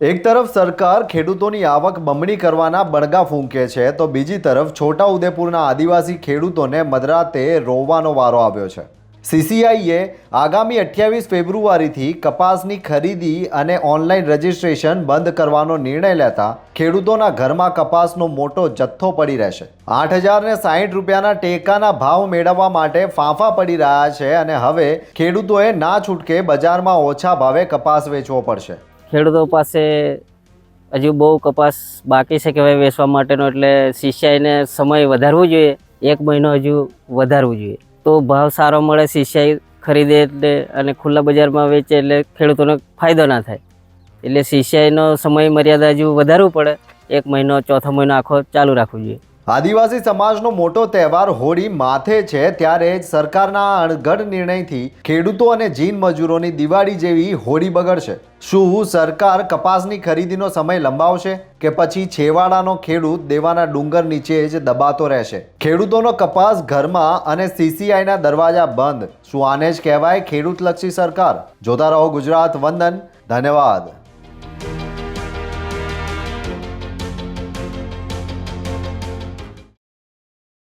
એક તરફ સરકાર ખેડૂતોની આવક બમણી કરવાના બણગા ફૂંકે છે તો બીજી તરફ છોટાઉદેપુરના આદિવાસી ખેડૂતોને મધરાતે રોવાનો વારો આવ્યો છે। સીસીઆઈએ આગામી 28 ફેબ્રુઆરીથી કપાસની ખરીદી અને ઓનલાઈન રજિસ્ટ્રેશન બંધ કરવાનો નિર્ણય લેતા ખેડૂતોના ઘરમાં કપાસનો મોટો જથ્થો પડી રહેશે। 8,060 રૂપિયાના ટેકાના ભાવ મેળવવા માટે ફાંફા પડી રહ્યા છે અને હવે ખેડૂતોએ ના છૂટકે બજારમાં ઓછા ભાવે કપાસ વેચવો પડશે। ખેડૂતો પાસે હજુ બહુ કપાસ બાકી છે કહેવાય વેચવા માટેનો, એટલે સીસીઆઈને સમય વધારવો જોઈએ, 1 મહિનો હજુ વધારવું જોઈએ તો ભાવ સારો મળે, સીસીઆઈ ખરીદે એટલે અને ખુલ્લા બજારમાં વેચે એટલે ખેડૂતોને ફાયદો ના થાય, એટલે સીસીઆઈનો સમય મર્યાદા હજુ વધારવું પડે, 1 મહિનો ચોથો મહિનો આખો ચાલુ રાખવું જોઈએ। આદિવાસી સમાજનો મોટો તહેવાર હોળી માથે છે ત્યારે જ સરકારના અણઘડ નિર્ણયથી ખેડૂતો અને જીન મજૂરોની દિવાળી જેવી હોળી બગડશે। શું સરકાર કપાસની ખરીદીનો સમય લંબાવશે કે પછી છેવાડાનો ખેડૂત દેવાના ડુંગર નીચે જ દબાતો રહેશે? ખેડૂતોનો કપાસ ઘરમાં અને સીસીઆઈના દરવાજા બંધ, શું આને જ કહેવાય ખેડૂતલક્ષી સરકાર? જોતા રહો ગુજરાત વંદન। ધન્યવાદ।